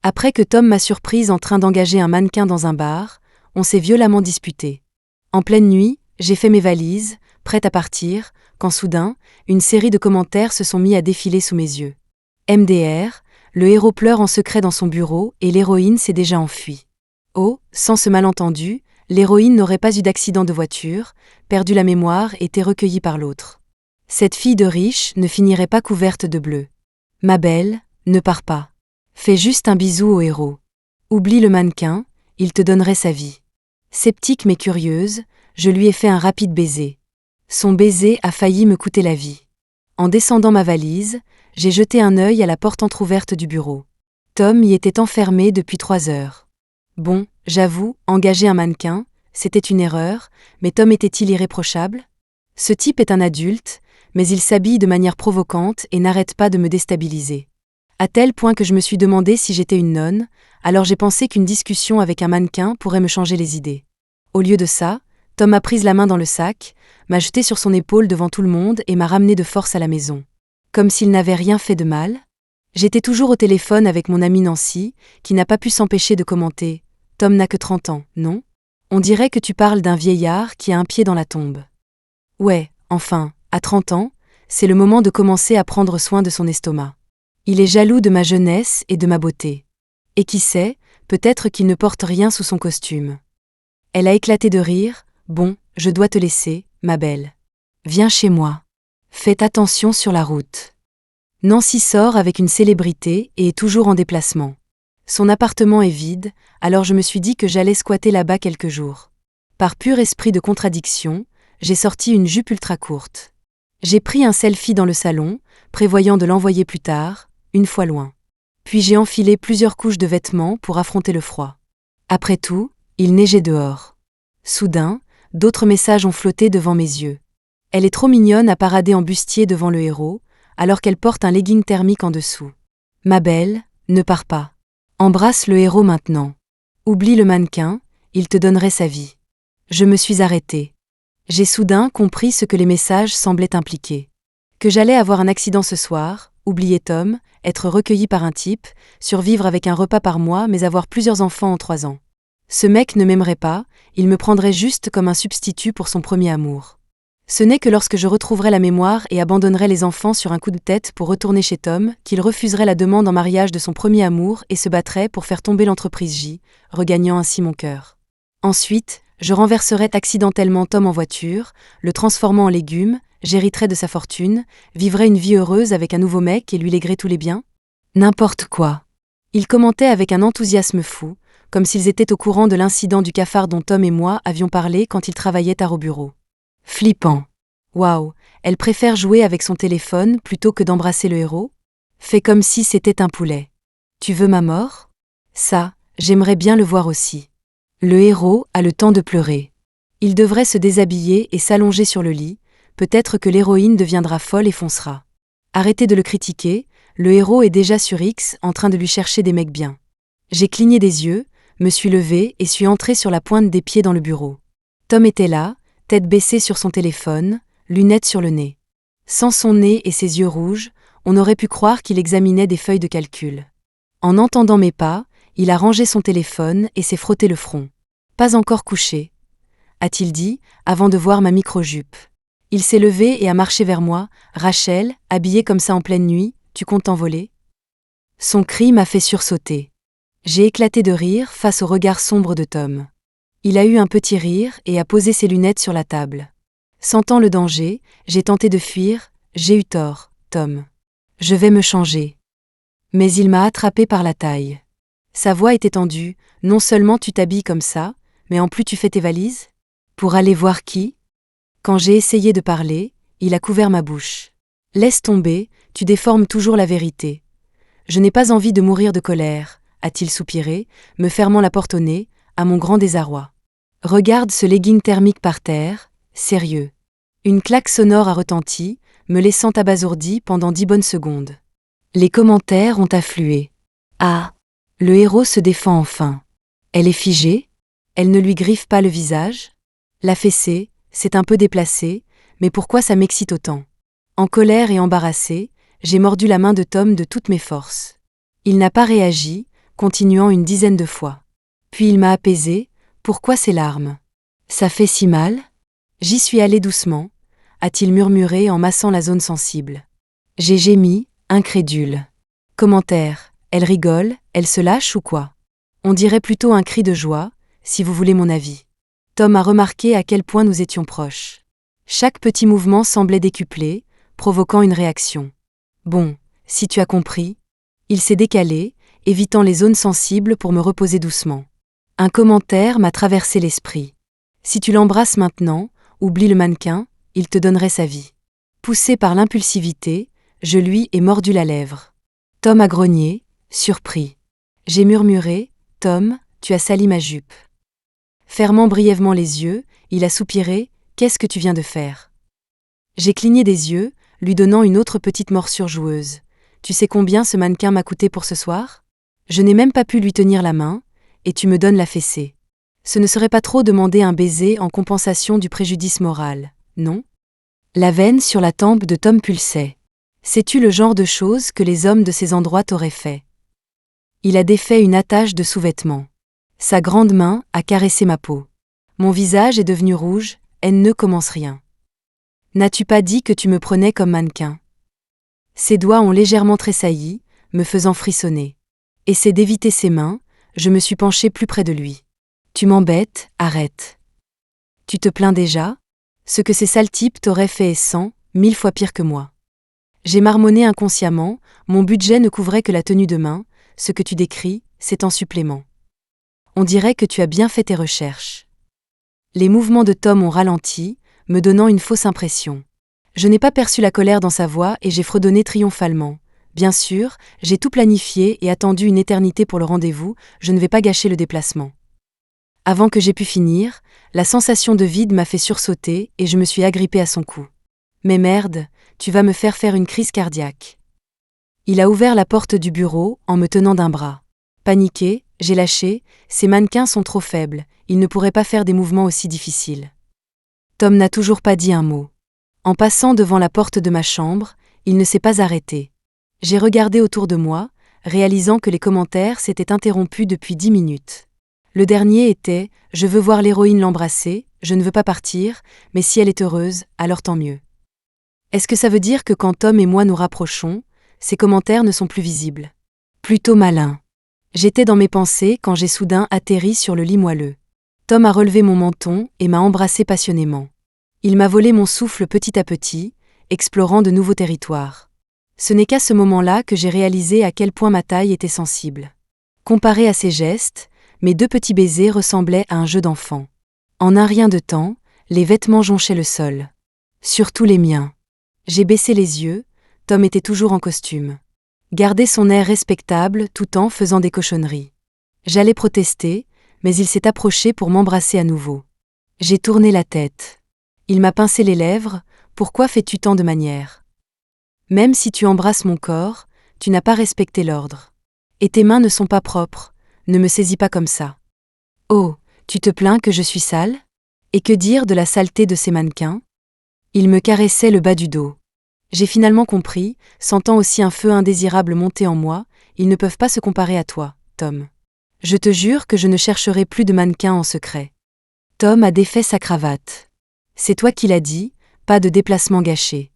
Après que Tom m'a surprise en train d'engager un mannequin dans un bar, on s'est violemment disputé. En pleine nuit, j'ai fait mes valises, prête à partir, quand soudain, une série de commentaires se sont mis à défiler sous mes yeux. MDR, le héros pleure en secret dans son bureau et l'héroïne s'est déjà enfuie. Oh, sans ce malentendu, l'héroïne n'aurait pas eu d'accident de voiture, perdu la mémoire et été recueillie par l'autre. Cette fille de riche ne finirait pas couverte de bleu. Ma belle, ne pars pas. Fais juste un bisou au héros. Oublie le mannequin, il te donnerait sa vie. Sceptique mais curieuse, je lui ai fait un rapide baiser. Son baiser a failli me coûter la vie. En descendant ma valise, j'ai jeté un œil à la porte entr'ouverte du bureau. Tom y était enfermé depuis 3 heures. Bon, j'avoue, engager un mannequin, c'était une erreur, mais Tom était-il irréprochable ? Ce type est un adulte, mais il s'habille de manière provocante et n'arrête pas de me déstabiliser. À tel point que je me suis demandé si j'étais une nonne, alors j'ai pensé qu'une discussion avec un mannequin pourrait me changer les idées. Au lieu de ça, Tom m'a prise la main dans le sac, m'a jeté sur son épaule devant tout le monde et m'a ramené de force à la maison. Comme s'il n'avait rien fait de mal. J'étais toujours au téléphone avec mon amie Nancy, qui n'a pas pu s'empêcher de commenter « Tom n'a que 30 ans, non ? On dirait que tu parles d'un vieillard qui a un pied dans la tombe. » Ouais, enfin, à 30 ans, c'est le moment de commencer à prendre soin de son estomac. Il est jaloux de ma jeunesse et de ma beauté. Et qui sait, peut-être qu'il ne porte rien sous son costume. Elle a éclaté de rire. Bon, je dois te laisser, ma belle. Viens chez moi. Faites attention sur la route. Nancy sort avec une célébrité et est toujours en déplacement. Son appartement est vide, alors je me suis dit que j'allais squatter là-bas quelques jours. Par pur esprit de contradiction, j'ai sorti une jupe ultra courte. J'ai pris un selfie dans le salon, prévoyant de l'envoyer plus tard, une fois loin. Puis j'ai enfilé plusieurs couches de vêtements pour affronter le froid. Après tout, il neigeait dehors. Soudain, d'autres messages ont flotté devant mes yeux. Elle est trop mignonne à parader en bustier devant le héros, alors qu'elle porte un legging thermique en dessous. Ma belle, ne pars pas. Embrasse le héros maintenant. Oublie le mannequin, il te donnerait sa vie. Je me suis arrêtée. J'ai soudain compris ce que les messages semblaient impliquer. Que j'allais avoir un accident ce soir, oublier Tom, être recueilli par un type, survivre avec un repas par mois mais avoir plusieurs enfants en 3 ans. Ce mec ne m'aimerait pas, il me prendrait juste comme un substitut pour son premier amour. Ce n'est que lorsque je retrouverai la mémoire et abandonnerai les enfants sur un coup de tête pour retourner chez Tom, qu'il refuserait la demande en mariage de son premier amour et se battrait pour faire tomber l'entreprise J, regagnant ainsi mon cœur. Ensuite, je renverserai accidentellement Tom en voiture, le transformant en légume, j'hériterai de sa fortune, vivrai une vie heureuse avec un nouveau mec et lui léguerai tous les biens. N'importe quoi. Il commentait avec un enthousiasme fou, comme s'ils étaient au courant de l'incident du cafard dont Tom et moi avions parlé quand ils travaillaient tard au bureau. Flippant. Waouh, elle préfère jouer avec son téléphone plutôt que d'embrasser le héros ? Fais comme si c'était un poulet. Tu veux ma mort ? Ça, j'aimerais bien le voir aussi. Le héros a le temps de pleurer. Il devrait se déshabiller et s'allonger sur le lit, peut-être que l'héroïne deviendra folle et foncera. Arrêtez de le critiquer, le héros est déjà sur X en train de lui chercher des mecs bien. J'ai cligné des yeux, me suis levée et suis entrée sur la pointe des pieds dans le bureau. Tom était là, tête baissée sur son téléphone, lunettes sur le nez. Sans son nez et ses yeux rouges, on aurait pu croire qu'il examinait des feuilles de calcul. En entendant mes pas, il a rangé son téléphone et s'est frotté le front. Pas encore couché, a-t-il dit, avant de voir ma micro-jupe. Il s'est levé et a marché vers moi. Rachel, habillée comme ça en pleine nuit, tu comptes t'envoler ? Son cri m'a fait sursauter. J'ai éclaté de rire face au regard sombre de Tom. Il a eu un petit rire et a posé ses lunettes sur la table. Sentant le danger, j'ai tenté de fuir. J'ai eu tort, Tom. Je vais me changer. Mais il m'a attrapé par la taille. Sa voix était tendue. Non seulement tu t'habilles comme ça, mais en plus tu fais tes valises ? Pour aller voir qui ? Quand j'ai essayé de parler, il a couvert ma bouche. Laisse tomber, tu déformes toujours la vérité. Je n'ai pas envie de mourir de colère, a-t-il soupiré, me fermant la porte au nez, à mon grand désarroi. Regarde ce legging thermique par terre, sérieux. Une claque sonore a retenti, me laissant abasourdi pendant 10 bonnes secondes. Les commentaires ont afflué. Ah, le héros se défend enfin. Elle est figée ? Elle ne lui griffe pas le visage ? La fessée, c'est un peu déplacé, mais pourquoi ça m'excite autant ? En colère et embarrassée, j'ai mordu la main de Tom de toutes mes forces. Il n'a pas réagi, continuant une dizaine de fois. Puis il m'a apaisé. Pourquoi ces larmes? Ça fait si mal? J'y suis allée doucement, a-t-il murmuré en massant la zone sensible. J'ai gémi, incrédule. Commentaire. Elle rigole, elle se lâche ou quoi? On dirait plutôt un cri de joie, si vous voulez mon avis. Tom a remarqué à quel point nous étions proches. Chaque petit mouvement semblait décuplé, provoquant une réaction. Bon, si tu as compris. Il s'est décalé, évitant les zones sensibles pour me reposer doucement. Un commentaire m'a traversé l'esprit. Si tu l'embrasses maintenant, oublie le mannequin, il te donnerait sa vie. Poussé par l'impulsivité, je lui ai mordu la lèvre. Tom a grogné, surpris. J'ai murmuré, Tom, tu as sali ma jupe. Fermant brièvement les yeux, il a soupiré, qu'est-ce que tu viens de faire? J'ai cligné des yeux, lui donnant une autre petite morsure joueuse. Tu sais combien ce mannequin m'a coûté pour ce soir? Je n'ai même pas pu lui tenir la main, et tu me donnes la fessée. Ce ne serait pas trop demander un baiser en compensation du préjudice moral, non? La veine sur la tempe de Tom pulsait. Sais-tu le genre de choses que les hommes de ces endroits t'auraient fait? Il a défait une attache de sous-vêtements. Sa grande main a caressé ma peau. Mon visage est devenu rouge, elle ne commence rien. N'as-tu pas dit que tu me prenais comme mannequin? Ses doigts ont légèrement tressailli, me faisant frissonner. Essaie d'éviter ses mains, je me suis penchée plus près de lui. Tu m'embêtes, arrête. Tu te plains déjà? Ce que ces sales types t'auraient fait est 100 000 fois pire que moi. J'ai marmonné inconsciemment, mon budget ne couvrait que la tenue de main, ce que tu décris, c'est en supplément. On dirait que tu as bien fait tes recherches. Les mouvements de Tom ont ralenti, me donnant une fausse impression. Je n'ai pas perçu la colère dans sa voix et j'ai fredonné triomphalement. Bien sûr, j'ai tout planifié et attendu une éternité pour le rendez-vous, je ne vais pas gâcher le déplacement. Avant que j'aie pu finir, la sensation de vide m'a fait sursauter et je me suis agrippée à son cou. Mais merde, tu vas me faire une crise cardiaque. Il a ouvert la porte du bureau en me tenant d'un bras. Paniqué, j'ai lâché, ces mannequins sont trop faibles, ils ne pourraient pas faire des mouvements aussi difficiles. Tom n'a toujours pas dit un mot. En passant devant la porte de ma chambre, il ne s'est pas arrêté. J'ai regardé autour de moi, réalisant que les commentaires s'étaient interrompus depuis 10 minutes. Le dernier était « Je veux voir l'héroïne l'embrasser, je ne veux pas partir, mais si elle est heureuse, alors tant mieux ». Est-ce que ça veut dire que quand Tom et moi nous rapprochons, ces commentaires ne sont plus visibles? Plutôt malin. J'étais dans mes pensées quand j'ai soudain atterri sur le lit moelleux. Tom a relevé mon menton et m'a embrassé passionnément. Il m'a volé mon souffle petit à petit, explorant de nouveaux territoires. Ce n'est qu'à ce moment-là que j'ai réalisé à quel point ma taille était sensible. Comparé à ses gestes, mes 2 petits baisers ressemblaient à un jeu d'enfant. En un rien de temps, les vêtements jonchaient le sol. Surtout les miens. J'ai baissé les yeux, Tom était toujours en costume. Gardait son air respectable tout en faisant des cochonneries. J'allais protester, mais il s'est approché pour m'embrasser à nouveau. J'ai tourné la tête. Il m'a pincé les lèvres, pourquoi fais-tu tant de manières? Même si tu embrasses mon corps, tu n'as pas respecté l'ordre. Et tes mains ne sont pas propres, ne me saisis pas comme ça. Oh, tu te plains que je suis sale? Et que dire de la saleté de ces mannequins? Il me caressait le bas du dos. J'ai finalement compris, sentant aussi un feu indésirable monter en moi, ils ne peuvent pas se comparer à toi, Tom. Je te jure que je ne chercherai plus de mannequins en secret. Tom a défait sa cravate. C'est toi qui l'as dit, pas de déplacement gâché.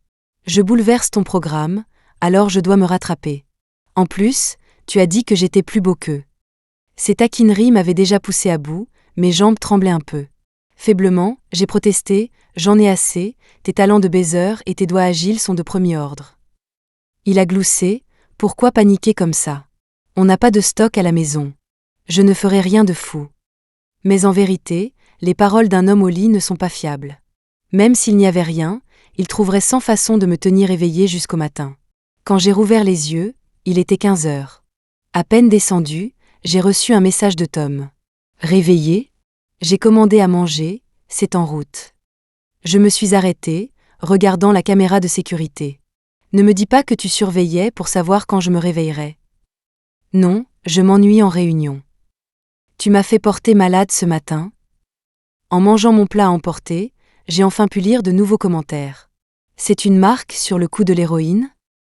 Je bouleverse ton programme, alors je dois me rattraper. En plus, tu as dit que j'étais plus beau qu'eux. Ces taquineries m'avaient déjà poussé à bout, mes jambes tremblaient un peu. Faiblement, j'ai protesté, j'en ai assez, tes talents de baiser et tes doigts agiles sont de premier ordre. Il a gloussé, pourquoi paniquer comme ça? On n'a pas de stock à la maison. Je ne ferai rien de fou. Mais en vérité, les paroles d'un homme au lit ne sont pas fiables. Même s'il n'y avait rien, il trouverait 100 façons de me tenir éveillée jusqu'au matin. Quand j'ai rouvert les yeux, il était 15 heures. À peine descendu, j'ai reçu un message de Tom. Réveillé? J'ai commandé à manger, c'est en route. Je me suis arrêtée, regardant la caméra de sécurité. Ne me dis pas que tu surveillais pour savoir quand je me réveillerais. Non, je m'ennuie en réunion. Tu m'as fait porter malade ce matin. En mangeant mon plat à emporter, j'ai enfin pu lire de nouveaux commentaires. C'est une marque sur le cou de l'héroïne?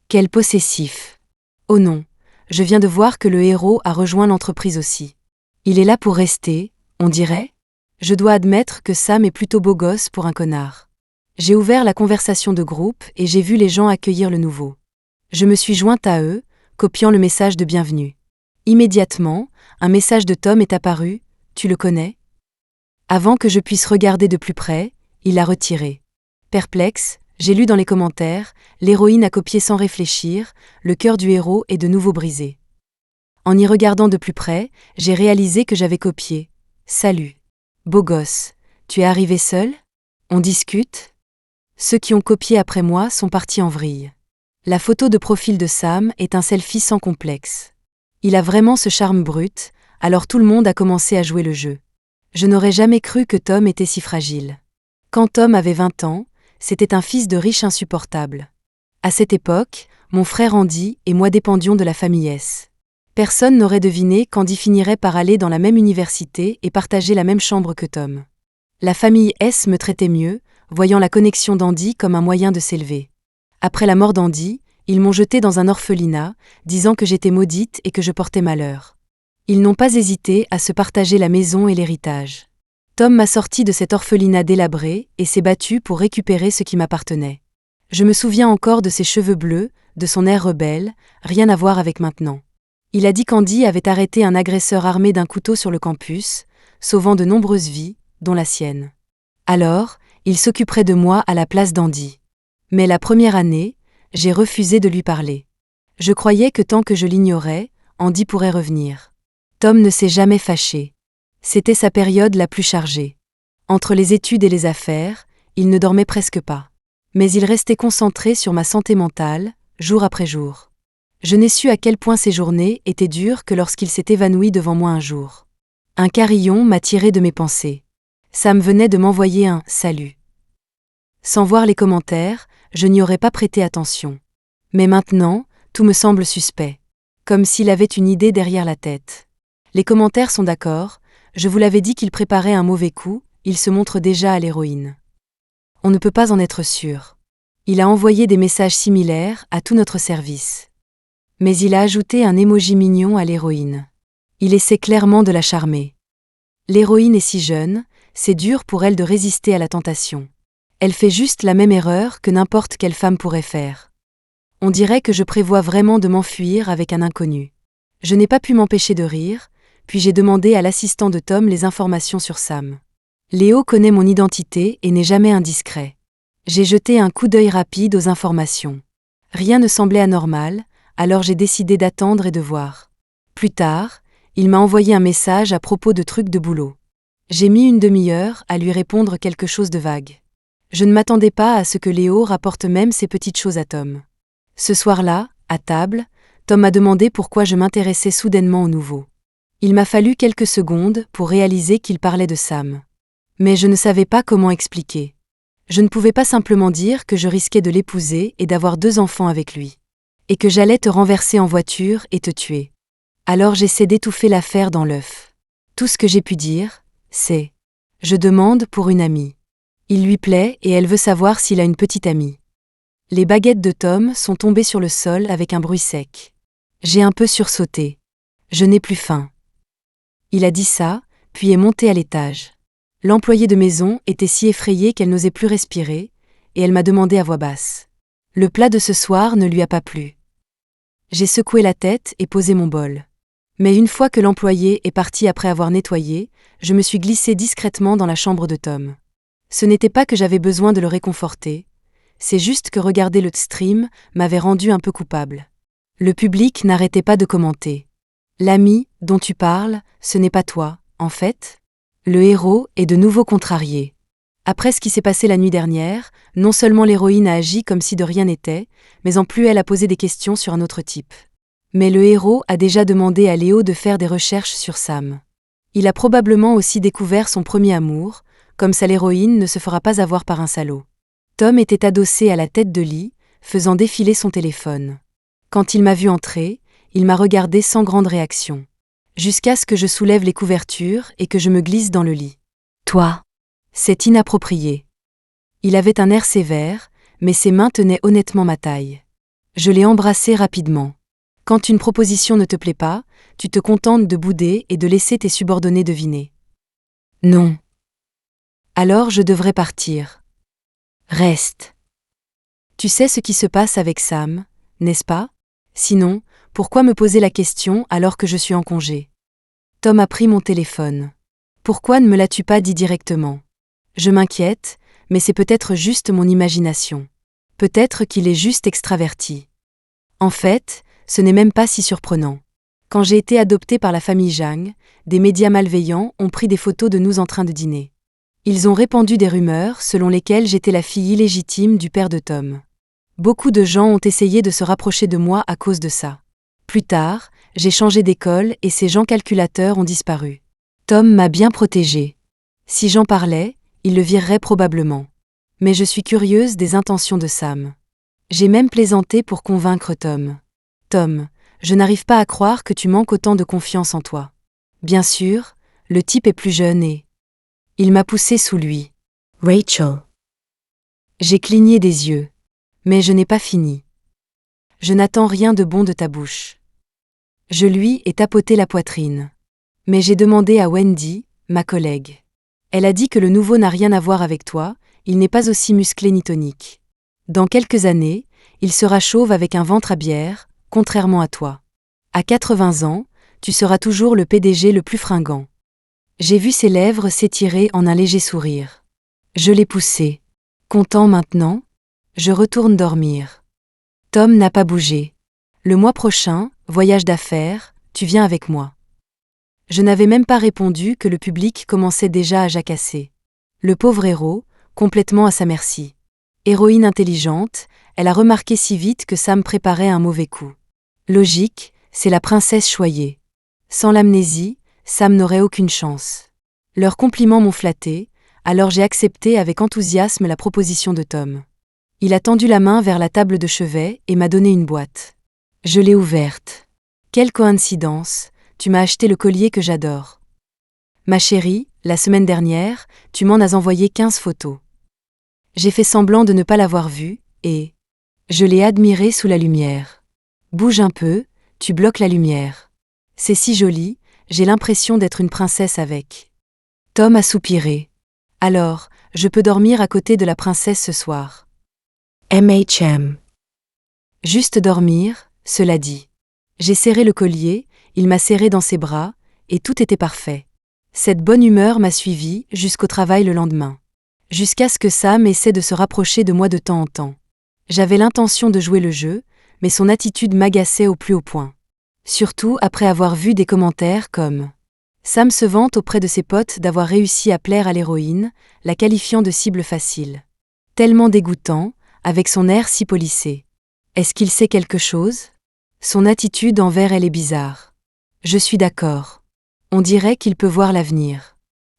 Quel possessif. Oh non, je viens de voir que le héros a rejoint l'entreprise aussi. Il est là pour rester, on dirait? Je dois admettre que Sam est plutôt beau gosse pour un connard. J'ai ouvert la conversation de groupe et j'ai vu les gens accueillir le nouveau. Je me suis jointe à eux, copiant le message de bienvenue. Immédiatement, un message de Tom est apparu, « Tu le connais ?» Avant que je puisse regarder de plus près, il l'a retiré. Perplexe, j'ai lu dans les commentaires, l'héroïne a copié sans réfléchir, le cœur du héros est de nouveau brisé. En y regardant de plus près, j'ai réalisé que j'avais copié. Salut. Beau gosse, tu es arrivé seul? On discute? Ceux qui ont copié après moi sont partis en vrille. La photo de profil de Sam est un selfie sans complexe. Il a vraiment ce charme brut, alors tout le monde a commencé à jouer le jeu. Je n'aurais jamais cru que Tom était si fragile. Quand Tom avait 20 ans, c'était un fils de riche insupportable. À cette époque, mon frère Andy et moi dépendions de la famille S. Personne n'aurait deviné qu'Andy finirait par aller dans la même université et partager la même chambre que Tom. La famille S me traitait mieux, voyant la connexion d'Andy comme un moyen de s'élever. Après la mort d'Andy, ils m'ont jetée dans un orphelinat, disant que j'étais maudite et que je portais malheur. Ils n'ont pas hésité à se partager la maison et l'héritage. Tom m'a sorti de cet orphelinat délabré et s'est battu pour récupérer ce qui m'appartenait. Je me souviens encore de ses cheveux bleus, de son air rebelle, rien à voir avec maintenant. Il a dit qu'Andy avait arrêté un agresseur armé d'un couteau sur le campus, sauvant de nombreuses vies, dont la sienne. Alors, il s'occuperait de moi à la place d'Andy. Mais la première année, j'ai refusé de lui parler. Je croyais que tant que je l'ignorais, Andy pourrait revenir. Tom ne s'est jamais fâché. C'était sa période la plus chargée. Entre les études et les affaires, il ne dormait presque pas. Mais il restait concentré sur ma santé mentale, jour après jour. Je n'ai su à quel point ces journées étaient dures que lorsqu'il s'est évanoui devant moi un jour. Un carillon m'a tiré de mes pensées. Sam venait de m'envoyer un « salut ». Sans voir les commentaires, je n'y aurais pas prêté attention. Mais maintenant, tout me semble suspect. Comme s'il avait une idée derrière la tête. Les commentaires sont d'accord, je vous l'avais dit qu'il préparait un mauvais coup, il se montre déjà à l'héroïne. On ne peut pas en être sûr. Il a envoyé des messages similaires à tout notre service. Mais il a ajouté un emoji mignon à l'héroïne. Il essaie clairement de la charmer. L'héroïne est si jeune, c'est dur pour elle de résister à la tentation. Elle fait juste la même erreur que n'importe quelle femme pourrait faire. On dirait que je prévois vraiment de m'enfuir avec un inconnu. Je n'ai pas pu m'empêcher de rire, puis j'ai demandé à l'assistant de Tom les informations sur Sam. Léo connaît mon identité et n'est jamais indiscret. J'ai jeté un coup d'œil rapide aux informations. Rien ne semblait anormal, alors j'ai décidé d'attendre et de voir. Plus tard, il m'a envoyé un message à propos de trucs de boulot. J'ai mis une demi-heure à lui répondre quelque chose de vague. Je ne m'attendais pas à ce que Léo rapporte même ces petites choses à Tom. Ce soir-là, à table, Tom m'a demandé pourquoi je m'intéressais soudainement au nouveau. Il m'a fallu quelques secondes pour réaliser qu'il parlait de Sam. Mais je ne savais pas comment expliquer. Je ne pouvais pas simplement dire que je risquais de l'épouser et d'avoir 2 enfants avec lui. Et que j'allais te renverser en voiture et te tuer. Alors j'essaie d'étouffer l'affaire dans l'œuf. Tout ce que j'ai pu dire, c'est « Je demande pour une amie ». Il lui plaît et elle veut savoir s'il a une petite amie. Les baguettes de Tom sont tombées sur le sol avec un bruit sec. J'ai un peu sursauté. Je n'ai plus faim. Il a dit ça, puis est monté à l'étage. L'employée de maison était si effrayée qu'elle n'osait plus respirer, et elle m'a demandé à voix basse. Le plat de ce soir ne lui a pas plu. J'ai secoué la tête et posé mon bol. Mais une fois que l'employé est parti après avoir nettoyé, je me suis glissée discrètement dans la chambre de Tom. Ce n'était pas que j'avais besoin de le réconforter, c'est juste que regarder le stream m'avait rendu un peu coupable. Le public n'arrêtait pas de commenter. L'ami dont tu parles, ce n'est pas toi, en fait. Le héros est de nouveau contrarié. Après ce qui s'est passé la nuit dernière, non seulement l'héroïne a agi comme si de rien n'était, mais en plus elle a posé des questions sur un autre type. Mais le héros a déjà demandé à Léo de faire des recherches sur Sam. Il a probablement aussi découvert son premier amour, comme ça l'héroïne ne se fera pas avoir par un salaud. Tom était adossé à la tête de lit, faisant défiler son téléphone. Quand il m'a vu entrer, il m'a regardé sans grande réaction. Jusqu'à ce que je soulève les couvertures et que je me glisse dans le lit. Toi. C'est inapproprié. Il avait un air sévère, mais ses mains tenaient honnêtement ma taille. Je l'ai embrassé rapidement. Quand une proposition ne te plaît pas, tu te contentes de bouder et de laisser tes subordonnés deviner. Non. Alors je devrais partir. Reste. Tu sais ce qui se passe avec Sam, n'est-ce pas? Sinon, pourquoi me poser la question alors que je suis en congé? Tom a pris mon téléphone. Pourquoi ne me l'as-tu pas dit directement? Je m'inquiète, mais c'est peut-être juste mon imagination. Peut-être qu'il est juste extraverti. En fait, ce n'est même pas si surprenant. Quand j'ai été adoptée par la famille Zhang, des médias malveillants ont pris des photos de nous en train de dîner. Ils ont répandu des rumeurs selon lesquelles j'étais la fille illégitime du père de Tom. Beaucoup de gens ont essayé de se rapprocher de moi à cause de ça. Plus tard, j'ai changé d'école et ces gens calculateurs ont disparu. Tom m'a bien protégée. Si j'en parlais, il le virerait probablement. Mais je suis curieuse des intentions de Sam. J'ai même plaisanté pour convaincre Tom. Tom, je n'arrive pas à croire que tu manques autant de confiance en toi. Bien sûr, le type est plus jeune et... Il m'a poussé sous lui. Rachel. J'ai cligné des yeux. Mais je n'ai pas fini. Je n'attends rien de bon de ta bouche. Je lui ai tapoté la poitrine. Mais j'ai demandé à Wendy, ma collègue. Elle a dit que le nouveau n'a rien à voir avec toi, il n'est pas aussi musclé ni tonique. Dans quelques années, il sera chauve avec un ventre à bière, contrairement à toi. À 80 ans, tu seras toujours le PDG le plus fringant. J'ai vu ses lèvres s'étirer en un léger sourire. Je l'ai poussé. Content maintenant? Je retourne dormir. Tom n'a pas bougé. Le mois prochain, voyage d'affaires, tu viens avec moi. Je n'avais même pas répondu que le public commençait déjà à jacasser. Le pauvre héros, complètement à sa merci. Héroïne intelligente, elle a remarqué si vite que Sam préparait un mauvais coup. Logique, c'est la princesse choyée. Sans l'amnésie, Sam n'aurait aucune chance. Leurs compliments m'ont flatté, alors j'ai accepté avec enthousiasme la proposition de Tom. Il a tendu la main vers la table de chevet et m'a donné une boîte. Je l'ai ouverte. Quelle coïncidence, tu m'as acheté le collier que j'adore. Ma chérie, la semaine dernière, tu m'en as envoyé 15 photos. J'ai fait semblant de ne pas l'avoir vu, et... Je l'ai admiré sous la lumière. Bouge un peu, tu bloques la lumière. C'est si joli, j'ai l'impression d'être une princesse avec. Tom a soupiré. Alors, je peux dormir à côté de la princesse ce soir. MHM. Juste dormir, cela dit. J'ai serré le collier, il m'a serré dans ses bras, et tout était parfait. Cette bonne humeur m'a suivi jusqu'au travail le lendemain. Jusqu'à ce que Sam essaie de se rapprocher de moi de temps en temps. J'avais l'intention de jouer le jeu, mais son attitude m'agaçait au plus haut point. Surtout après avoir vu des commentaires comme « Sam se vante auprès de ses potes d'avoir réussi à plaire à l'héroïne, la qualifiant de cible facile. Tellement dégoûtant, avec son air si polissé. Est-ce qu'il sait quelque chose? Son attitude envers elle est bizarre. Je suis d'accord. On dirait qu'il peut voir l'avenir.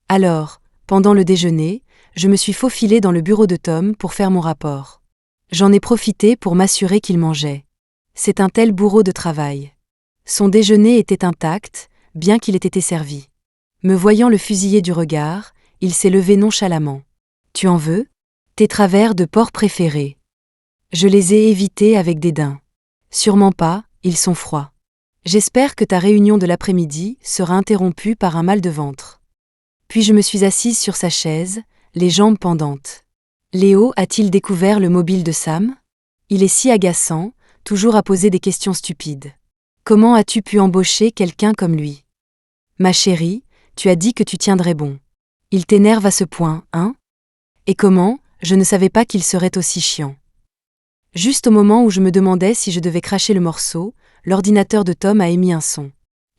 Alors, pendant le déjeuner, je me suis faufilée dans le bureau de Tom pour faire mon rapport. J'en ai profité pour m'assurer qu'il mangeait. C'est un tel bourreau de travail. Son déjeuner était intact, bien qu'il ait été servi. Me voyant le fusiller du regard, il s'est levé nonchalamment. « Tu en veux? Tes travers de porc préférés. » Je les ai évités avec dédain. Sûrement pas, ils sont froids. J'espère que ta réunion de l'après-midi sera interrompue par un mal de ventre. Puis je me suis assise sur sa chaise, les jambes pendantes. Léo a-t-il découvert le mobile de Sam? Il est si agaçant, toujours à poser des questions stupides. Comment as-tu pu embaucher quelqu'un comme lui? Ma chérie, tu as dit que tu tiendrais bon. Il t'énerve à ce point, hein? Et comment? Je ne savais pas qu'il serait aussi chiant. Juste au moment où je me demandais si je devais cracher le morceau, l'ordinateur de Tom a émis un son.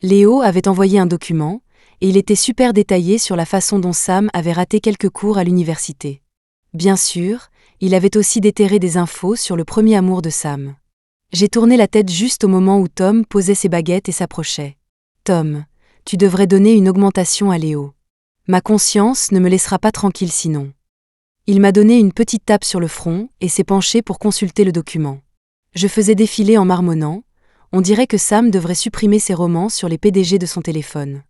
Léo avait envoyé un document, et il était super détaillé sur la façon dont Sam avait raté quelques cours à l'université. Bien sûr, il avait aussi déterré des infos sur le premier amour de Sam. J'ai tourné la tête juste au moment où Tom posait ses baguettes et s'approchait. « Tom, tu devrais donner une augmentation à Léo. Ma conscience ne me laissera pas tranquille sinon. » Il m'a donné une petite tape sur le front et s'est penché pour consulter le document. Je faisais défiler en marmonnant, on dirait que Sam devrait supprimer ses romans sur les PDG de son téléphone.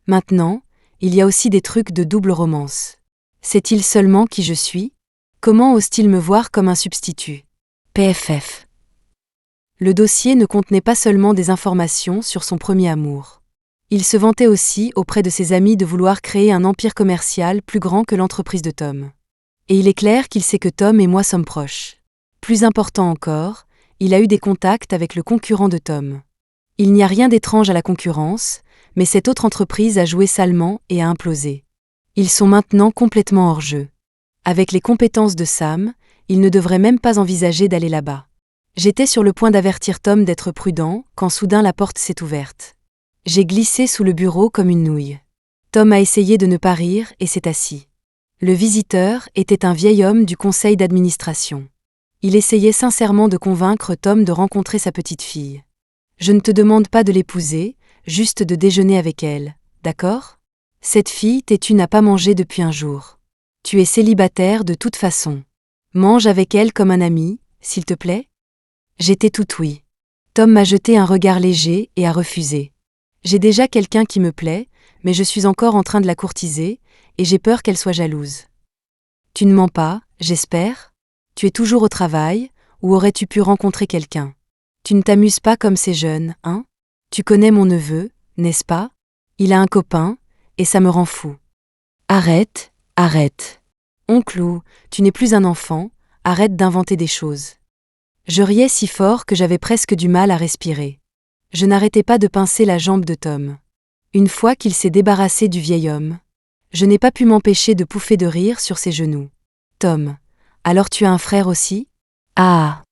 Maintenant, il y a aussi des trucs de double romance. Sait-il seulement qui je suis? Comment ose-t-il me voir comme un substitut? PFF. Le dossier ne contenait pas seulement des informations sur son premier amour. Il se vantait aussi auprès de ses amis de vouloir créer un empire commercial plus grand que l'entreprise de Tom. Et il est clair qu'il sait que Tom et moi sommes proches. Plus important encore, il a eu des contacts avec le concurrent de Tom. Il n'y a rien d'étrange à la concurrence, mais cette autre entreprise a joué salement et a implosé. Ils sont maintenant complètement hors jeu. Avec les compétences de Sam, il ne devrait même pas envisager d'aller là-bas. J'étais sur le point d'avertir Tom d'être prudent quand soudain la porte s'est ouverte. J'ai glissé sous le bureau comme une nouille. Tom a essayé de ne pas rire et s'est assis. Le visiteur était un vieil homme du conseil d'administration. Il essayait sincèrement de convaincre Tom de rencontrer sa petite fille. Je ne te demande pas de l'épouser, juste de déjeuner avec elle, d'accord ? Cette fille têtue n'a pas mangé depuis un jour. Tu es célibataire de toute façon. Mange avec elle comme un ami, s'il te plaît ? J'étais tout oui. Tom m'a jeté un regard léger et a refusé. J'ai déjà quelqu'un qui me plaît, mais je suis encore en train de la courtiser, et j'ai peur qu'elle soit jalouse. Tu ne mens pas, j'espère ? Tu es toujours au travail, ou aurais-tu pu rencontrer quelqu'un ? Tu ne t'amuses pas comme ces jeunes, hein ? Tu connais mon neveu, n'est-ce pas ? Il a un copain, et ça me rend fou. Arrête, arrête. Oncle Lou, tu n'es plus un enfant, arrête d'inventer des choses. Je riais si fort que j'avais presque du mal à respirer. Je n'arrêtais pas de pincer la jambe de Tom. Une fois qu'il s'est débarrassé du vieil homme, je n'ai pas pu m'empêcher de pouffer de rire sur ses genoux. Tom, alors tu as un frère aussi ? Ah !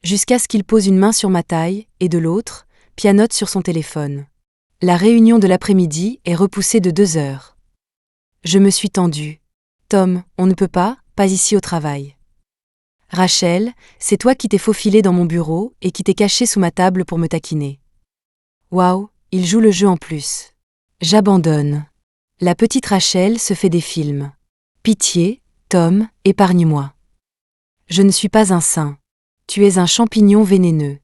Jusqu'à ce qu'il pose une main sur ma taille, et de l'autre, pianote sur son téléphone. La réunion de l'après-midi est repoussée de 2 heures. Je me suis tendue. Tom, on ne peut pas ici au travail. Rachel, c'est toi qui t'es faufilée dans mon bureau et qui t'es cachée sous ma table pour me taquiner. Waouh, il joue le jeu en plus. J'abandonne. La petite Rachel se fait des films. Pitié, Tom, épargne-moi. Je ne suis pas un saint. Tu es un champignon vénéneux.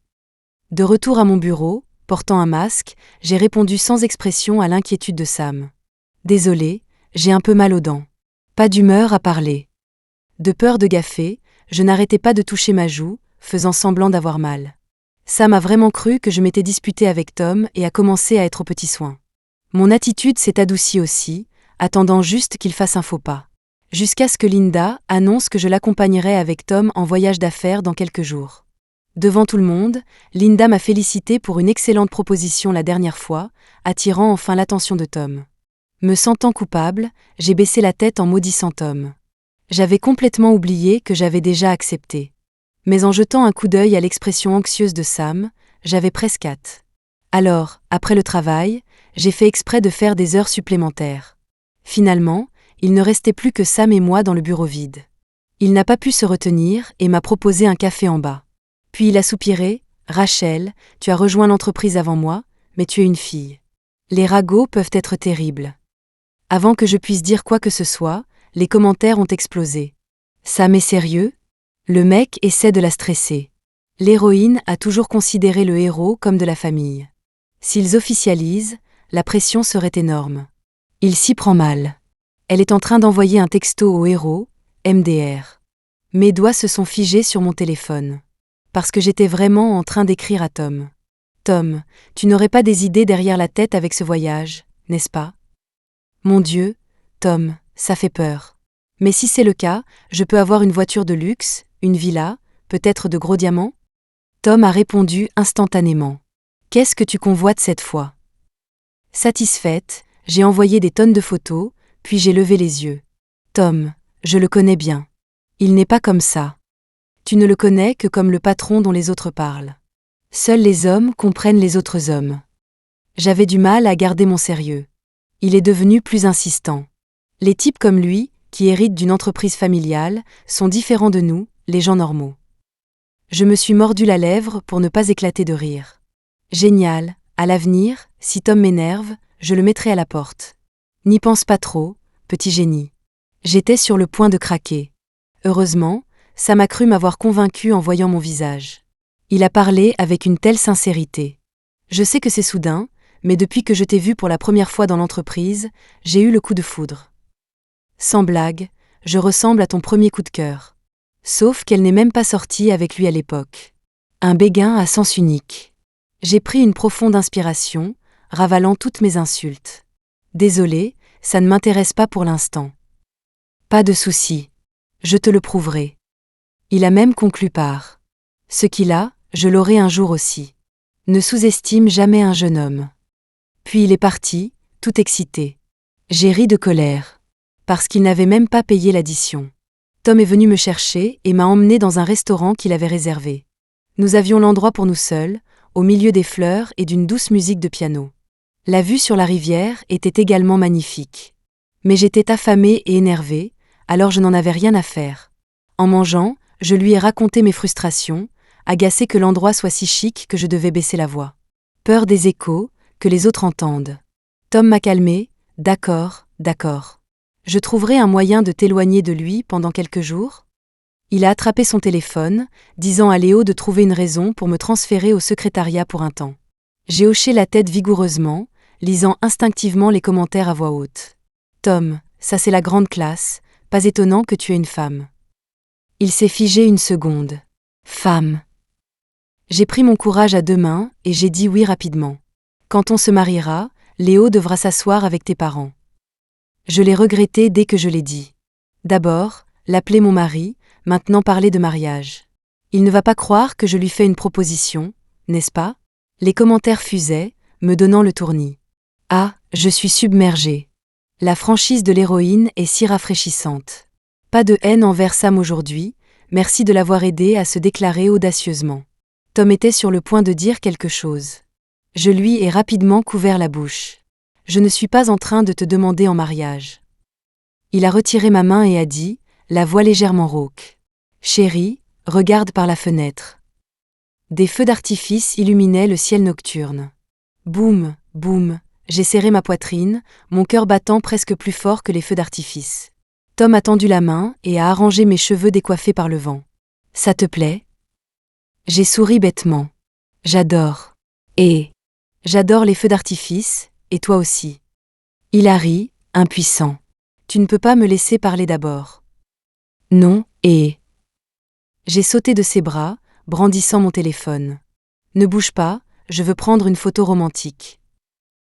De retour à mon bureau, portant un masque, j'ai répondu sans expression à l'inquiétude de Sam. Désolé, j'ai un peu mal aux dents. Pas d'humeur à parler. De peur de gaffer, je n'arrêtais pas de toucher ma joue, faisant semblant d'avoir mal. Sam a vraiment cru que je m'étais disputée avec Tom et a commencé à être aux petits soins. Mon attitude s'est adoucie aussi, attendant juste qu'il fasse un faux pas. Jusqu'à ce que Linda annonce que je l'accompagnerai avec Tom en voyage d'affaires dans quelques jours. Devant tout le monde, Linda m'a félicité pour une excellente proposition la dernière fois, attirant enfin l'attention de Tom. Me sentant coupable, j'ai baissé la tête en maudissant Tom. J'avais complètement oublié que j'avais déjà accepté. Mais en jetant un coup d'œil à l'expression anxieuse de Sam, j'avais presque hâte. Alors, après le travail, j'ai fait exprès de faire des heures supplémentaires. Finalement, il ne restait plus que Sam et moi dans le bureau vide. Il n'a pas pu se retenir et m'a proposé un café en bas. Puis il a soupiré, « Rachel, tu as rejoint l'entreprise avant moi, mais tu es une fille. Les ragots peuvent être terribles. » Avant que je puisse dire quoi que ce soit, les commentaires ont explosé. Sam est sérieux ? Le mec essaie de la stresser. L'héroïne a toujours considéré le héros comme de la famille. S'ils officialisent, la pression serait énorme. Il s'y prend mal. Elle est en train d'envoyer un texto au héros, MDR. Mes doigts se sont figés sur mon téléphone. Parce que j'étais vraiment en train d'écrire à Tom. Tom, tu n'aurais pas des idées derrière la tête avec ce voyage, n'est-ce pas ? Mon Dieu, Tom, ça fait peur. Mais si c'est le cas, je peux avoir une voiture de luxe, une villa, peut-être de gros diamants ? Tom a répondu instantanément. Qu'est-ce que tu convoites cette fois ? Satisfaite, j'ai envoyé des tonnes de photos, puis j'ai levé les yeux. Tom, je le connais bien. Il n'est pas comme ça. Tu ne le connais que comme le patron dont les autres parlent. Seuls les hommes comprennent les autres hommes. J'avais du mal à garder mon sérieux. Il est devenu plus insistant. Les types comme lui, qui héritent d'une entreprise familiale, sont différents de nous, les gens normaux. Je me suis mordu la lèvre pour ne pas éclater de rire. Génial, à l'avenir, si Tom m'énerve, je le mettrai à la porte. N'y pense pas trop, petit génie. J'étais sur le point de craquer. Heureusement, ça m'a cru m'avoir convaincu en voyant mon visage. Il a parlé avec une telle sincérité. Je sais que c'est soudain, mais depuis que je t'ai vu pour la première fois dans l'entreprise, j'ai eu le coup de foudre. Sans blague, je ressemble à ton premier coup de cœur. Sauf qu'elle n'est même pas sortie avec lui à l'époque. Un béguin à sens unique. J'ai pris une profonde inspiration, ravalant toutes mes insultes. Désolé, ça ne m'intéresse pas pour l'instant. Pas de souci. Je te le prouverai. Il a même conclu par: ce qu'il a, je l'aurai un jour aussi. Ne sous-estime jamais un jeune homme. Puis il est parti, tout excité. J'ai ri de colère. Parce qu'il n'avait même pas payé l'addition. Tom est venu me chercher et m'a emmené dans un restaurant qu'il avait réservé. Nous avions l'endroit pour nous seuls, au milieu des fleurs et d'une douce musique de piano. La vue sur la rivière était également magnifique. Mais j'étais affamée et énervée, alors je n'en avais rien à faire. En mangeant, je lui ai raconté mes frustrations, agacée que l'endroit soit si chic que je devais baisser la voix. Peur des échos, que les autres entendent. Tom m'a calmée: d'accord, d'accord. Je trouverai un moyen de t'éloigner de lui pendant quelques jours? Il a attrapé son téléphone, disant à Léo de trouver une raison pour me transférer au secrétariat pour un temps. J'ai hoché la tête vigoureusement, lisant instinctivement les commentaires à voix haute. Tom, ça c'est la grande classe, pas étonnant que tu aies une femme. Il s'est figé une seconde. Femme. J'ai pris mon courage à deux mains et j'ai dit oui rapidement. Quand on se mariera, Léo devra s'asseoir avec tes parents. Je l'ai regretté dès que je l'ai dit. D'abord, l'appeler mon mari, maintenant parler de mariage. Il ne va pas croire que je lui fais une proposition, n'est-ce pas? Les commentaires fusaient, me donnant le tournis. Ah, je suis submergée. La franchise de l'héroïne est si rafraîchissante. Pas de haine envers Sam aujourd'hui, merci de l'avoir aidé à se déclarer audacieusement. Tom était sur le point de dire quelque chose. Je lui ai rapidement couvert la bouche. Je ne suis pas en train de te demander en mariage. Il a retiré ma main et a dit, la voix légèrement rauque. Chérie, regarde par la fenêtre. Des feux d'artifice illuminaient le ciel nocturne. Boum, boum, j'ai serré ma poitrine, mon cœur battant presque plus fort que les feux d'artifice. Tom a tendu la main et a arrangé mes cheveux décoiffés par le vent. Ça te plaît? J'ai souri bêtement. J'adore. Et j'adore les feux d'artifice, et toi aussi. Il a ri, impuissant. Tu ne peux pas me laisser parler d'abord. Non, et... J'ai sauté de ses bras, brandissant mon téléphone. Ne bouge pas, je veux prendre une photo romantique.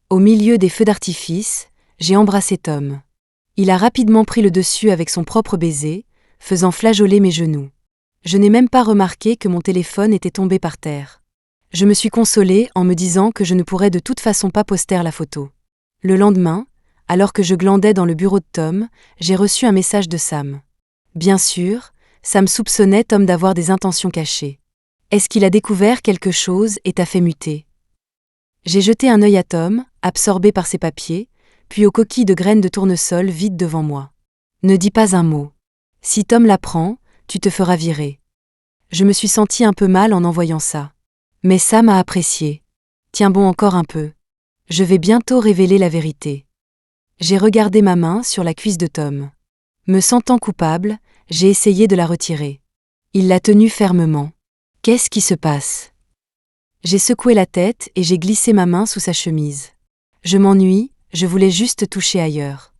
Au milieu des feux d'artifice, j'ai embrassé Tom. Il a rapidement pris le dessus avec son propre baiser, faisant flageoler mes genoux. Je n'ai même pas remarqué que mon téléphone était tombé par terre. Je me suis consolée en me disant que je ne pourrais de toute façon pas poster la photo. Le lendemain, alors que je glandais dans le bureau de Tom, j'ai reçu un message de Sam. Bien sûr, Sam soupçonnait Tom d'avoir des intentions cachées. Est-ce qu'il a découvert quelque chose et t'a fait muter? J'ai jeté un œil à Tom, absorbé par ses papiers, puis aux coquilles de graines de tournesol vides devant moi. Ne dis pas un mot. Si Tom l'apprend, tu te feras virer. Je me suis sentie un peu mal en envoyant ça. Mais Sam a apprécié. Tiens bon encore un peu. Je vais bientôt révéler la vérité. J'ai regardé ma main sur la cuisse de Tom. Me sentant coupable, j'ai essayé de la retirer. Il l'a tenue fermement. Qu'est-ce qui se passe? J'ai secoué la tête et j'ai glissé ma main sous sa chemise. Je m'ennuie, je voulais juste toucher ailleurs.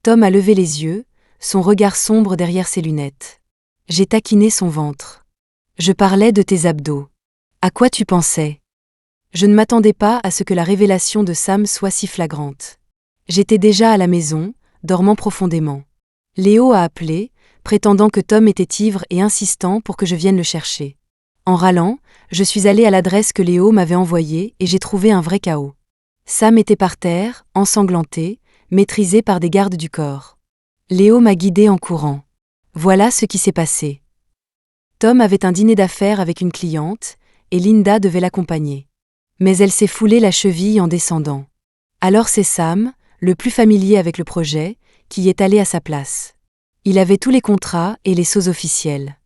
Tom a levé les yeux, son regard sombre derrière ses lunettes. J'ai taquiné son ventre. Je parlais de tes abdos. À quoi tu pensais? Je ne m'attendais pas à ce que la révélation de Sam soit si flagrante. J'étais déjà à la maison, dormant profondément. Léo a appelé, prétendant que Tom était ivre et insistant pour que je vienne le chercher. En râlant, je suis allée à l'adresse que Léo m'avait envoyée et j'ai trouvé un vrai chaos. Sam était par terre, ensanglanté, maîtrisé par des gardes du corps. Léo m'a guidée en courant. Voilà ce qui s'est passé. Tom avait un dîner d'affaires avec une cliente, et Linda devait l'accompagner. Mais elle s'est foulée la cheville en descendant. Alors c'est Sam, le plus familier avec le projet, qui est allé à sa place. Il avait tous les contrats et les sceaux officiels.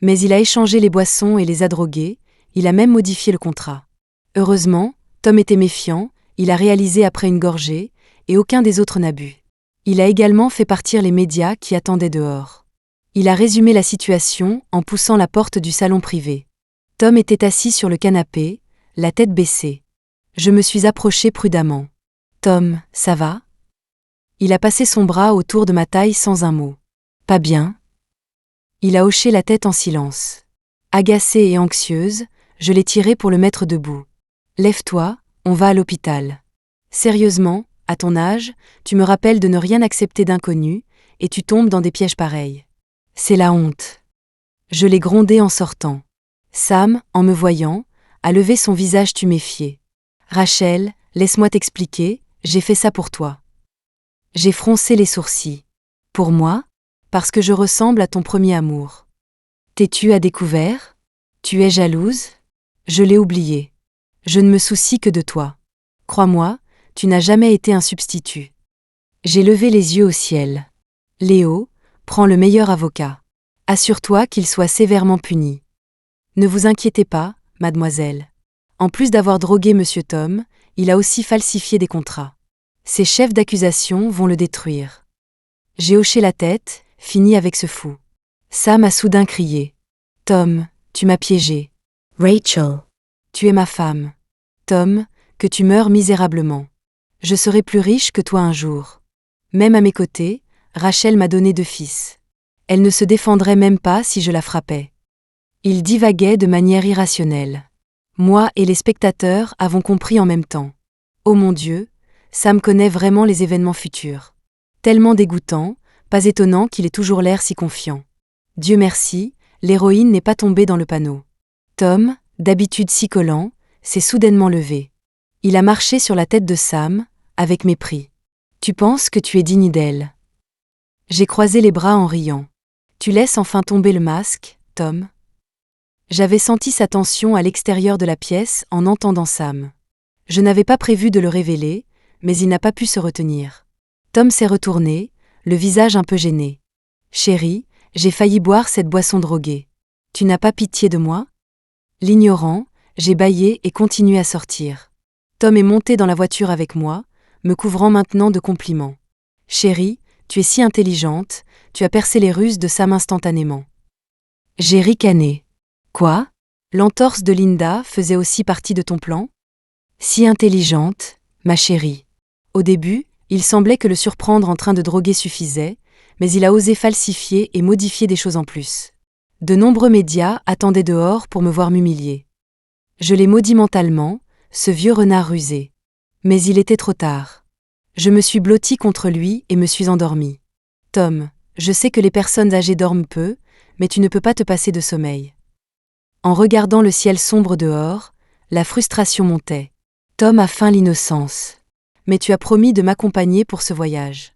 Mais il a échangé les boissons et les a drogués, il a même modifié le contrat. Heureusement, Tom était méfiant, il a réalisé après une gorgée, et aucun des autres n'a bu. Il a également fait partir les médias qui attendaient dehors. Il a résumé la situation en poussant la porte du salon privé. Tom était assis sur le canapé, la tête baissée. Je me suis approchée prudemment. « Tom, ça va ?» Il a passé son bras autour de ma taille sans un mot. « Pas bien ?» Il a hoché la tête en silence. « Agacée et anxieuse, je l'ai tiré pour le mettre debout. Lève-toi, on va à l'hôpital. Sérieusement, à ton âge, tu me rappelles de ne rien accepter d'inconnu, et tu tombes dans des pièges pareils. C'est la honte. Je l'ai grondé en sortant. Sam, en me voyant, a levé son visage tuméfié. Rachel, laisse-moi t'expliquer, j'ai fait ça pour toi. J'ai froncé les sourcils. Pour moi? Parce que je ressemble à ton premier amour. T'es-tu à découvert? Tu es jalouse? Je l'ai oublié. Je ne me soucie que de toi. Crois-moi, tu n'as jamais été un substitut. J'ai levé les yeux au ciel. Léo, prends le meilleur avocat. Assure-toi qu'il soit sévèrement puni. Ne vous inquiétez pas, mademoiselle. En plus d'avoir drogué Monsieur Tom, il a aussi falsifié des contrats. Ses chefs d'accusation vont le détruire. J'ai hoché la tête, fini avec ce fou. Sam a soudain crié. Tom, tu m'as piégé. Rachel, tu es ma femme. Tom, que tu meurs misérablement. Je serai plus riche que toi un jour. Même à mes côtés, Rachel m'a donné 2 fils. Elle ne se défendrait même pas si je la frappais. Il divaguait de manière irrationnelle. Moi et les spectateurs avons compris en même temps. Oh mon Dieu, Sam connaît vraiment les événements futurs. Tellement dégoûtant, pas étonnant qu'il ait toujours l'air si confiant. Dieu merci, l'héroïne n'est pas tombée dans le panneau. Tom, d'habitude si collant, s'est soudainement levé. Il a marché sur la tête de Sam, avec mépris. Tu penses que tu es digne d'elle? J'ai croisé les bras en riant. Tu laisses enfin tomber le masque, Tom? J'avais senti sa tension à l'extérieur de la pièce en entendant Sam. Je n'avais pas prévu de le révéler, mais il n'a pas pu se retenir. Tom s'est retourné, le visage un peu gêné. Chérie, j'ai failli boire cette boisson droguée. Tu n'as pas pitié de moi? L'ignorant, j'ai bâillé et continué à sortir. Tom est monté dans la voiture avec moi, me couvrant maintenant de compliments. Chérie, tu es si intelligente, tu as percé les ruses de Sam instantanément. J'ai ricané. Quoi? L'entorse de Linda faisait aussi partie de ton plan? Si intelligente, ma chérie. Au début, il semblait que le surprendre en train de droguer suffisait, mais il a osé falsifier et modifier des choses en plus. De nombreux médias attendaient dehors pour me voir m'humilier. Je l'ai maudit mentalement, ce vieux renard rusé. Mais il était trop tard. Je me suis blottie contre lui et me suis endormie. Tom, je sais que les personnes âgées dorment peu, mais tu ne peux pas te passer de sommeil. En regardant le ciel sombre dehors, la frustration montait. Tom a feint l'innocence. Mais tu as promis de m'accompagner pour ce voyage.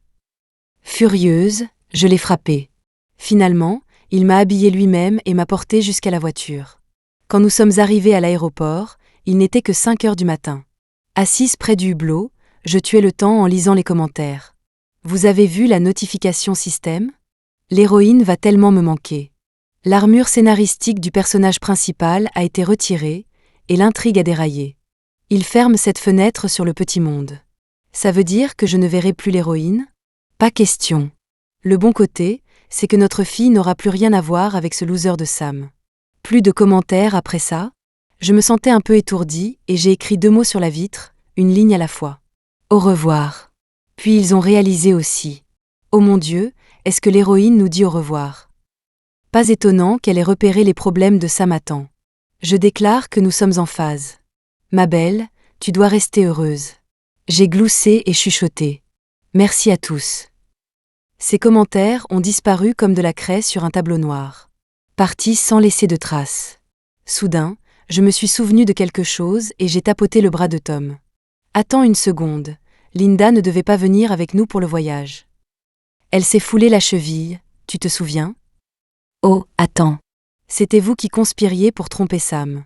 Furieuse, je l'ai frappé. Finalement, il m'a habillé lui-même et m'a porté jusqu'à la voiture. Quand nous sommes arrivés à l'aéroport, il n'était que 5 heures du matin. Assise près du hublot, je tuais le temps en lisant les commentaires. Vous avez vu la notification système? L'héroïne va tellement me manquer. L'armure scénaristique du personnage principal a été retirée, et l'intrigue a déraillé. Il ferme cette fenêtre sur le petit monde. Ça veut dire que je ne verrai plus l'héroïne? Pas question. Le bon côté, c'est que notre fille n'aura plus rien à voir avec ce loser de Sam. Plus de commentaires après ça? Je me sentais un peu étourdie et j'ai écrit 2 mots sur la vitre, une ligne à la fois. Au revoir. Puis ils ont réalisé aussi. Oh mon Dieu, est-ce que l'héroïne nous dit au revoir? Pas étonnant qu'elle ait repéré les problèmes de Sam à temps. Je déclare que nous sommes en phase. Ma belle, tu dois rester heureuse. J'ai gloussé et chuchoté. Merci à tous. Ces commentaires ont disparu comme de la craie sur un tableau noir. Partis sans laisser de traces. Soudain, je me suis souvenu de quelque chose et j'ai tapoté le bras de Tom. Attends une seconde, Linda ne devait pas venir avec nous pour le voyage. Elle s'est foulée la cheville, tu te souviens? Oh, attends. C'était vous qui conspiriez pour tromper Sam.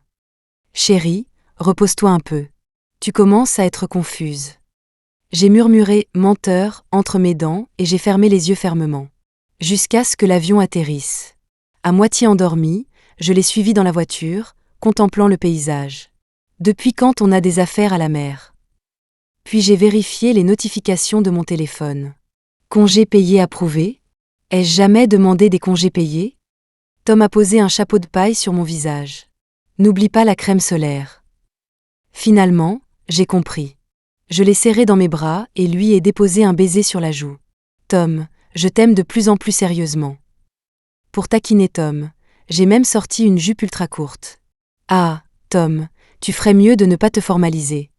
Chérie, repose-toi un peu. Tu commences à être confuse. J'ai murmuré « menteur » entre mes dents et j'ai fermé les yeux fermement. Jusqu'à ce que l'avion atterrisse. À moitié endormi, je l'ai suivi dans la voiture, contemplant le paysage. Depuis quand on a des affaires à la mer? Puis j'ai vérifié les notifications de mon téléphone. Congés payés approuvés? Ai-je jamais demandé des congés payés? Tom a posé un chapeau de paille sur mon visage. N'oublie pas la crème solaire. Finalement, j'ai compris. Je l'ai serré dans mes bras et lui ai déposé un baiser sur la joue. Tom, je t'aime de plus en plus sérieusement. Pour taquiner Tom, j'ai même sorti une jupe ultra courte. Ah, Tom, tu ferais mieux de ne pas te formaliser.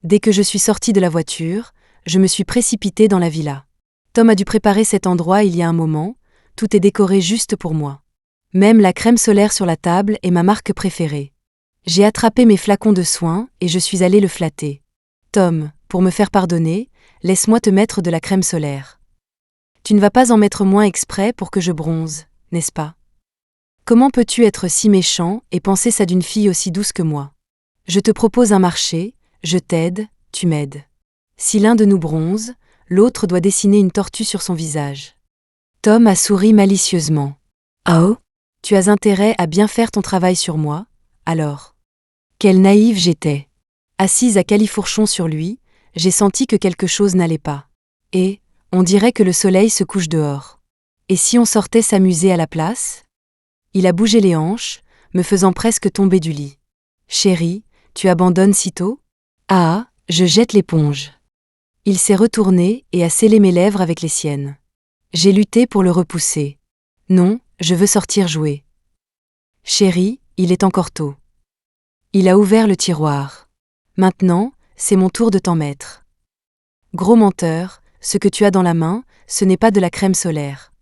Dès que je suis sortie de la voiture, je me suis précipitée dans la villa. Tom a dû préparer cet endroit il y a un moment, tout est décoré juste pour moi. Même la crème solaire sur la table est ma marque préférée. J'ai attrapé mes flacons de soins et je suis allée le flatter. Tom, pour me faire pardonner, laisse-moi te mettre de la crème solaire. Tu ne vas pas en mettre moins exprès pour que je bronze, n'est-ce pas? Comment peux-tu être si méchant et penser ça d'une fille aussi douce que moi? Je te propose un marché, je t'aide, tu m'aides. Si l'un de nous bronze, l'autre doit dessiner une tortue sur son visage. Tom a souri malicieusement. Oh? Tu as intérêt à bien faire ton travail sur moi, alors. Quelle naïve j'étais. Assise à califourchon sur lui, j'ai senti que quelque chose n'allait pas. Et, on dirait que le soleil se couche dehors. Et si on sortait s'amuser à la place? Il a bougé les hanches, me faisant presque tomber du lit. Chérie, tu abandonnes si tôt? Ah, je jette l'éponge. Il s'est retourné et a scellé mes lèvres avec les siennes. J'ai lutté pour le repousser. Non, je veux sortir jouer. Chérie, il est encore tôt. Il a ouvert le tiroir. Maintenant, c'est mon tour de t'en mettre. Gros menteur, ce que tu as dans la main, ce n'est pas de la crème solaire.